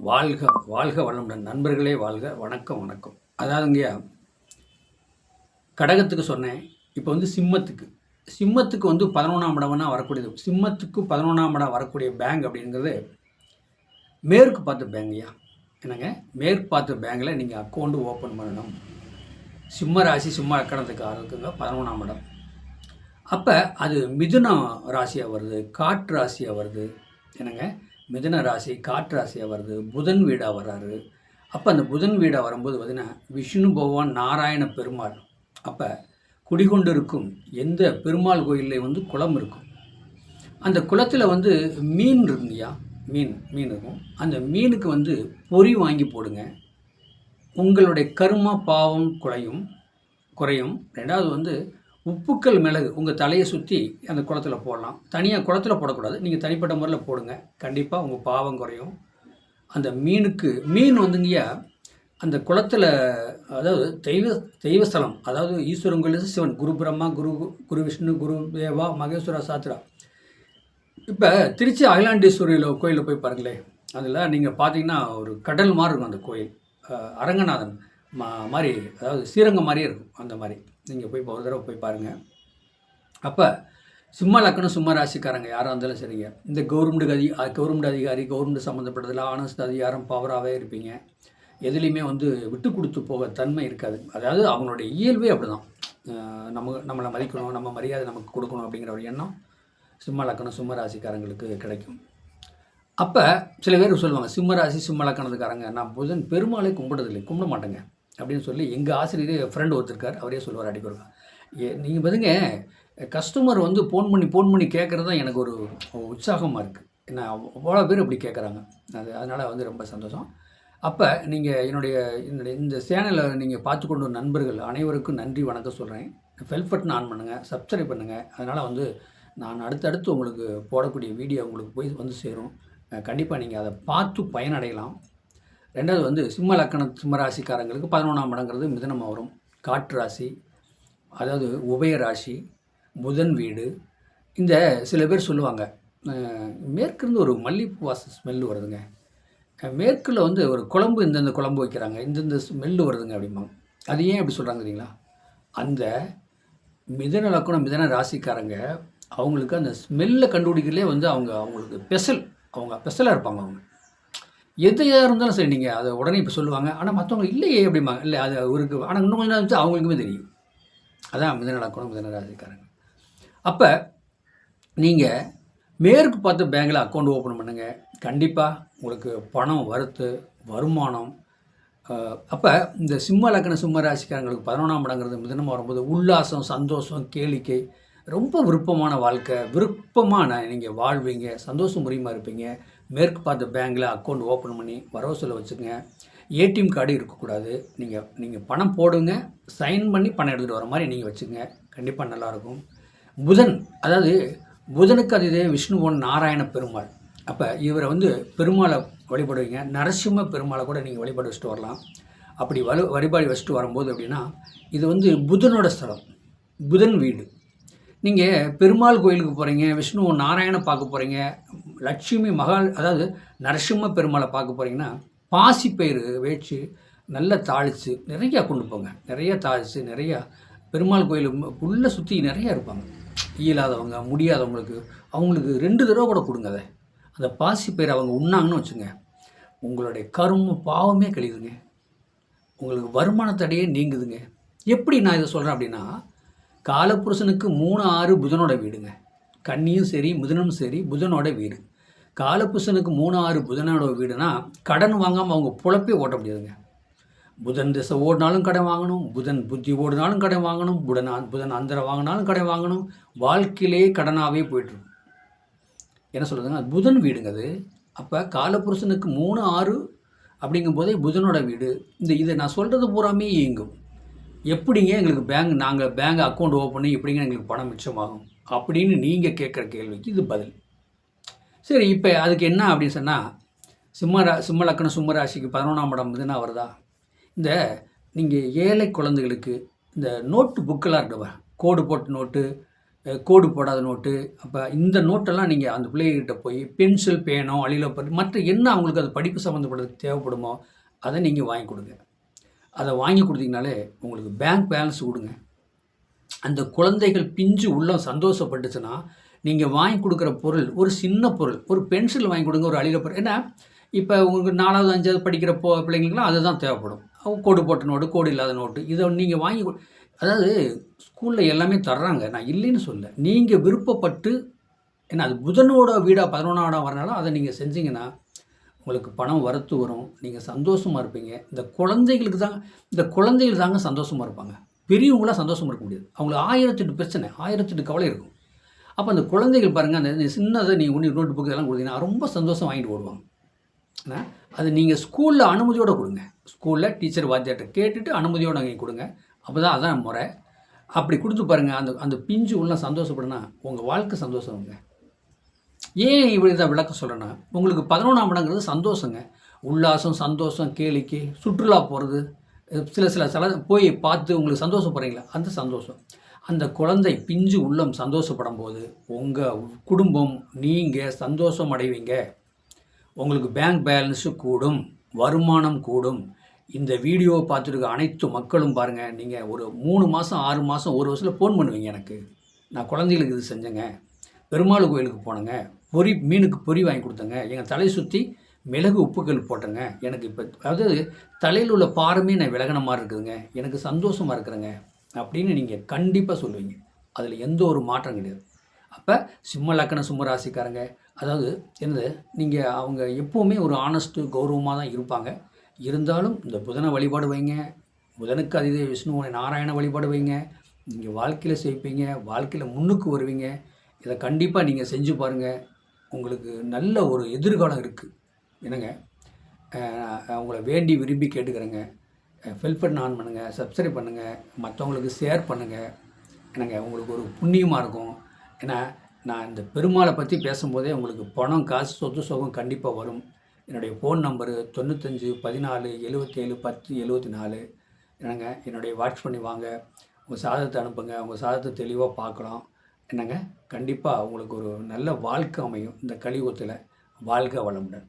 வாழ்க வாழ்க வளமுடன் நண்பர்களே, வாழ்க. வணக்கம் வணக்கம். அதாவதுங்கய்யா, கடகத்துக்கு சொன்னேன். இப்போ வந்து சிம்மத்துக்கு வந்து 11ஆம் இடம்னா வரக்கூடியது. சிம்மத்துக்கு 11ஆம் இடம் வரக்கூடிய பேங்க் அப்படிங்கிறது மேற்கு பார்த்த பேங்க்யா. என்னங்க, மேற்கு பார்த்த பேங்கில் நீங்கள் அக்கௌண்ட் ஓப்பன் பண்ணணும். சிம்ம ராசி சிம்ம லக்கணத்துக்கு இருக்குங்க 11ஆம் இடம். அப்போ அது மிதுன ராசியாக வருது, காற்று ராசியாக வருது. என்னங்க, மிதுன ராசி காற்று ராசியாக வருது, புதன் வீடாக வர்றாரு. அப்போ அந்த புதன் வீடாக வரும்போது பார்த்திங்கன்னா விஷ்ணு பகவான் நாராயண பெருமாள். அப்போ குடிகொண்டு இருக்கும் எந்த பெருமாள் கோயிலில் வந்து குளம் இருக்கும், அந்த குளத்தில் வந்து மீன் இருக்குங்கய்யா, மீன் இருக்கும். அந்த மீனுக்கு வந்து பொறி வாங்கி போடுங்க. உங்களுடைய கர்ம பாவம் குறையும். ரெண்டாவது வந்து உப்புக்கள் மிளகு உங்கள் தலையை சுற்றி அந்த குளத்தில் போடலாம். தனியாக குளத்தில் போடக்கூடாது, நீங்கள் தனிப்பட்ட முறையில் போடுங்க. கண்டிப்பாக உங்கள் பாவம் குறையும். அந்த மீன் வந்துங்கய்யா அந்த குளத்தில், அதாவது தெய்வஸ்தலம், அதாவது ஈஸ்வரன் கோயில் சிவன், குரு பிரம்மா, குரு விஷ்ணு, குரு தேவா, மகேஸ்வரா, சாத்திரா. இப்போ திருச்சி அகிலாண்டேஸ்வரியில் கோயிலில் போய் பாருங்களேன். அதில் நீங்கள் பார்த்தீங்கன்னா ஒரு கடல் மாதிரி இருக்கும் அந்த கோயில். அரங்கநாதன் மாதிரி, அதாவது ஸ்ரீரங்கம் மாதிரியே இருக்கும். அந்த மாதிரி நீங்கள் போய் ஒரு தடவை போய் பாருங்கள். அப்போ சிம்ம லக்கணம் சிம்ம ராசிக்காரங்க யாராக இருந்தாலும் சரிங்க, இந்த கவர்மெண்ட் அதிகாரி கவர்மெண்ட் சம்மந்தப்பட்டதில் ஆனஸ்ட் அதிகாரம் பவராகவே இருப்பீங்க. எதுலேயுமே வந்து விட்டு கொடுத்து போக தன்மை இருக்காது. அதாவது அவங்களுடைய இயல்பே அப்படி தான். நம்மளை மதிக்கணும், நம்ம மரியாதை நமக்கு கொடுக்கணும் அப்படிங்கிற ஒரு எண்ணம் சிம்ம லக்கணம் சிம்ம ராசிக்காரங்களுக்கு கிடைக்கும். அப்போ சில பேர் சொல்லுவாங்க, சிம்ம ராசி சிம்ம லக்கணத்துக்காரங்க நான் புதன் பெருமாளை கும்பிட மாட்டேங்க அப்படின்னு சொல்லி எங்கள் ஆசிரியரே ஃப்ரெண்டு ஒருத்தருக்கார், அவரே சொல்லுவார் அடிக்கொருக்கா. நீங்கள் பாருங்க, கஸ்டமர் வந்து ஃபோன் பண்ணி கேட்குறது தான் எனக்கு ஒரு உற்சாகமாக இருக்குது. ஏன்னா அவ்வளோ பேர் இப்படி கேட்குறாங்க. அதனால் வந்து ரொம்ப சந்தோஷம். அப்போ நீங்கள் என்னுடைய இந்த சேனலை நீங்கள் பார்த்து கொண்டு வர நண்பர்கள் அனைவருக்கும் நன்றி வணக்கம் சொல்கிறேன். பெல் பட்டன் ஆன் பண்ணுங்கள், சப்ஸ்கிரைப் பண்ணுங்கள். அதனால் வந்து நான் அடுத்தடுத்து உங்களுக்கு போடக்கூடிய வீடியோ உங்களுக்கு போய் வந்து சேரும். கண்டிப்பாக நீங்கள் அதை பார்த்து பயனடையலாம். ரெண்டாவது வந்து சிம்ம லக்கண சிம்ம ராசிக்காரங்களுக்கு 11ஆம் இடங்கிறது மிதுனமாக வரும். காற்று ராசி, அதாவது உபய ராசி, புதன் வீடு. இந்த சில பேர் சொல்லுவாங்க, மேற்கிருந்து ஒரு மல்லிகைப்பூ வாசம் ஸ்மெல்லு வருதுங்க, மேற்கில் வந்து ஒரு குழம்பு இந்தந்த குழம்பு வைக்கிறாங்க, இந்தந்த ஸ்மெல்லு வருதுங்க அப்படிம்பாங்க. அது ஏன் அப்படி சொல்கிறாங்க தெரியுங்களா? அந்த மிதுன லக்கணம் மிதுன ராசிக்காரங்க அவங்களுக்கு அந்த ஸ்மெல்லை கண்டுபிடிக்கிறதுலே வந்து அவங்களுக்கு ஸ்பெஷலாக இருப்பாங்க. அவங்க எதையாக இருந்தாலும் சரி, நீங்கள் அதை உடனே இப்போ சொல்லுவாங்க. ஆனால் மற்றவங்க இல்லையே அப்படிம்பாங்க. இல்லை அது அவருக்கு, ஆனால் இன்னும் கொஞ்சம் நேரம் அவங்களுக்குமே தெரியும். அதான் மிதுன லக்கணம் மிதுன ராசிக்காரங்க. அப்போ நீங்கள் மேற்கு பார்த்து பேங்கில் அக்கௌண்ட் ஓப்பன் பண்ணுங்கள். கண்டிப்பாக உங்களுக்கு பணம் வருமானம். அப்போ இந்த சிம்ம லக்கண சிம்ம ராசிக்காரங்களுக்கு 11ஆம் இடங்கிறது மிதுனமாக வரும்போது உல்லாசம், சந்தோஷம், கேளிக்கை, ரொம்ப விருப்பமான வாழ்க்கை, நீங்கள் வாழ்வீங்க, சந்தோஷம் முறையமாக இருப்பீங்க. மேற்கு பார்த்த பேங்கில் அக்கௌண்ட் ஓப்பன் பண்ணி வரவு செலவு வச்சுக்கோங்க. ஏடிஎம் கார்டு இருக்கக்கூடாது. நீங்கள் பணம் போடுங்க, சைன் பண்ணி பணம் எடுத்துகிட்டு வர மாதிரி நீங்கள் வச்சுக்கோங்க. கண்டிப்பாக நல்லாயிருக்கும். அதாவது புதனுக்கு அது இதே விஷ்ணுவோன் நாராயண பெருமாள். அப்போ இவரை வந்து பெருமாளை வழிபடுவீங்க. நரசிம்ம பெருமாளை கூட நீங்கள் வழிபாடு வச்சுட்டு வரலாம். அப்படி வழிபாடு வச்சுட்டு வரும்போது அப்படின்னா இது வந்து புதனோட ஸ்தலம், புதன் வீடு. நீங்கள் பெருமாள் கோயிலுக்கு போகிறீங்க, விஷ்ணு நாராயண பார்க்க போகிறீங்க, லட்சுமி அதாவது நரசிம்ம பெருமாளை பார்க்க போகிறீங்கன்னா பாசிப்பயிறு வேச்சு நல்லா தாளித்து நிறையா கொண்டு போங்க. நிறையா தாளித்து நிறையா பெருமாள் கோயில் உள்ளே சுற்றி நிறையா இருப்பாங்க. இயலாதவங்க, முடியாதவங்களுக்கு அவங்களுக்கு 2 தடவை கூட கொடுங்க. அந்த பாசிப்பயிறு அவங்க உண்ணாங்கன்னு வச்சுங்க, உங்களுடைய கரும பாவமே கழிதுங்க, உங்களுக்கு வருமானத்தடையே நீங்குதுங்க. எப்படி நான் இதை சொல்கிறேன் அப்படின்னா, காலப்புருஷனுக்கு 3, 6 புதனோட வீடுங்க. கன்னியும் சரி மிதுனும் சரி புதனோட வீடு. காலப்புருஷனுக்கு 3, 6 புதனோட வீடுனா கடன் வாங்காமல் அவங்க பொழப்பே ஓட்ட முடியாதுங்க. புதன் திசை ஓடினாலும் கடன் வாங்கணும், புதன் புத்தி ஓடினாலும் கடன் வாங்கணும், புதன் அந்தரம் வாங்கினாலும் கடன் வாங்கணும். வாழ்க்கையிலே கடனாகவே போய்ட்டுருக்கும். என்ன சொல்கிறதுங்க, அது புதன் வீடுங்க அது. அப்போ காலப்புருஷனுக்கு 3, 6 அப்படிங்கும் போதே புதனோட வீடு. இதை நான் சொல்கிறது பூராமே இயங்கும். எப்படிங்க எங்களுக்கு நாங்கள் பேங்க் அக்கௌண்ட் ஓப்பன் பண்ணி எப்படிங்க எங்களுக்கு பணம் மிச்சமாகும் அப்படின்னு நீங்கள் கேட்குற கேள்விக்கு இது பதில். சரி, இப்போ அதுக்கு என்ன அப்படின்னு சொன்னால், சிம்ம லக்கணம் சிம்ம ராசிக்கு 11ஆம் இடம் இதுன்னா வருதா? இந்த நீங்கள் ஏழை குழந்தைகளுக்கு இந்த நோட்டு புக்கெல்லாம் இருக்குவா, கோடு போட்டு நோட்டு, கோடு போடாத நோட்டு. அப்போ இந்த நோட்டெல்லாம் நீங்கள் அந்த பிள்ளைகிட்ட போய் பென்சில், பேனோ, அழிலப்பட்டு மற்ற என்ன அவங்களுக்கு அது படிப்பு சம்மந்தப்பட்டது தேவைப்படுமோ அதை நீங்கள் வாங்கி கொடுங்க. அதை வாங்கி கொடுத்தீங்கனாலே உங்களுக்கு பேங்க் பேலன்ஸ் கொடுங்க. அந்த குழந்தைகள் பிஞ்சு உள்ளம் சந்தோஷப்பட்டுச்சுன்னா நீங்கள் வாங்கி கொடுக்குற பொருள் ஒரு சின்ன பொருள், ஒரு பென்சில் வாங்கி கொடுங்க, ஒரு அழிலப்பட்டு. ஏன்னா இப்போ உங்களுக்கு 4வது 5வது படிக்கிற பிள்ளைங்களுக்குலாம் அதுதான் தேவைப்படும். கோடு போட்ட நோட்டு, கோடு இல்லாத நோட்டு, இதை நீங்கள் வாங்கி அதாவது ஸ்கூலில் எல்லாமே தர்றாங்க, நான் இல்லைன்னு சொல்ல. நீங்கள் விருப்பப்பட்டு, ஏன்னா அது புதனோட வீடாக 11ஆம் இடம் வரனால அதை நீங்கள் செஞ்சீங்கன்னா உங்களுக்கு பணம் வரத்து வரும், நீங்கள் சந்தோஷமாக இருப்பீங்க. இந்த குழந்தைகள் தாங்க சந்தோஷமாக இருப்பாங்க. பெரியவங்களாம் சந்தோஷமாக இருக்க முடியாது. அவங்களுக்கு 1008 பிரச்சனை, 1008 கவலை இருக்கும். அப்போ அந்த குழந்தைகள் பாருங்கள், அந்த சின்னதை நீங்கள் நோட்டு புக்கு இதெல்லாம் கொடுத்தீங்கன்னா ரொம்ப சந்தோஷம் வாங்கிட்டு ஓடுவாங்க. அது நீங்கள் ஸ்கூலில் அனுமதியோடு கொடுங்க. ஸ்கூலில் டீச்சர் வாத்தியார்ட்ட கேட்டுட்டு அனுமதியோடு அங்கே கொடுங்க. அப்போ தான் அதான் முறை. அப்படி கொடுத்து பாருங்கள், அந்த பிஞ்சு உள்ள சந்தோஷப்படுனா உங்கள் வாழ்க்கை சந்தோஷங்க. ஏன் இப்படி தான் விளக்கம் சொல்கிறேன்னா, உங்களுக்கு 11ஆம் இடங்கிறது சந்தோஷங்க. உல்லாசம், சந்தோஷம், கேளிக்கை, சுற்றுலா போகிறது, சில போய் பார்த்து உங்களுக்கு சந்தோஷப்படுறீங்களா, அந்த சந்தோஷம். அந்த குழந்தை பிஞ்சு உள்ளம் சந்தோஷப்படும் போது உங்கள் குடும்பம், நீங்கள் சந்தோஷம் அடைவீங்க. உங்களுக்கு பேங்க் பேலன்ஸு கூடும், வருமானம் கூடும். இந்த வீடியோவை பார்த்துருக்க அனைத்து மக்களும் பாருங்கள், நீங்கள் ஒரு 3 மாதம் 6 மாதம் 1 வருஷத்தில் ஃபோன் பண்ணுவீங்க. எனக்கு நான் குழந்தைகளுக்கு இது செஞ்சேங்க, பெருமாள் கோயிலுக்கு போனேங்க, மீனுக்கு பொரி வாங்கி கொடுத்தேங்க, எங்கள் தலை சுற்றி மிளகு உப்புக்கல் போட்டேங்க, எனக்கு இப்போ அதாவது தலையில் உள்ள பாரமே நான் விலகின மாதிரி இருக்குதுங்க, எனக்கு சந்தோஷமாக இருக்கிறேங்க அப்படின்னு நீங்கள் கண்டிப்பாக சொல்லுவீங்க. அதில் எந்த ஒரு மாற்றம் கிடையாது. அப்போ சிம்ம லக்கண சிம்ம ராசிக்காரங்க, அதாவது என்னது, நீங்கள் அவங்க எப்போவுமே ஒரு ஆனஸ்ட்டு கௌரவமாக தான் இருப்பாங்க. இருந்தாலும் இந்த புதனை வழிபாடு வைங்க, புதனுக்கு அதித விஷ்ணுவோட நாராயண வழிபாடு வைங்க, நீங்கள் வாழ்க்கையில் செய்ப்பீங்க, வாழ்க்கையில் முன்னுக்கு வருவீங்க. இதை கண்டிப்பாக நீங்கள் செஞ்சு பாருங்கள். உங்களுக்கு நல்ல ஒரு எதிர்காலம் இருக்குது. என்னங்க, அவங்கள வேண்டி விரும்பி கேட்டுக்கிறேங்க. ஃபெல் பட்டன் ஆன் பண்ணுங்கள், சப்ஸ்கிரைப் பண்ணுங்கள், மற்றவங்களுக்கு ஷேர் பண்ணுங்கள். என்னங்க, உங்களுக்கு ஒரு புண்ணியமாக இருக்கும். ஏன்னா நான் இந்த பெருமாளை பற்றி பேசும்போதே உங்களுக்கு பணம், காசு, சொத்து, சுகம் கண்டிப்பாக வரும். என்னுடைய ஃபோன் நம்பரு 95 14 77 10 74. என்னங்க, என்னுடைய வாட்ச் பண்ணி வாங்க, உங்கள் சாதத்தை அனுப்புங்க, உங்கள் சாதத்தை தெளிவாக பார்க்கலாம். என்னங்க, கண்டிப்பாக உங்களுக்கு ஒரு நல்ல வாழ்க்கை அமையும் இந்த கலியுகத்தில். வாழ்க வளமுடன்.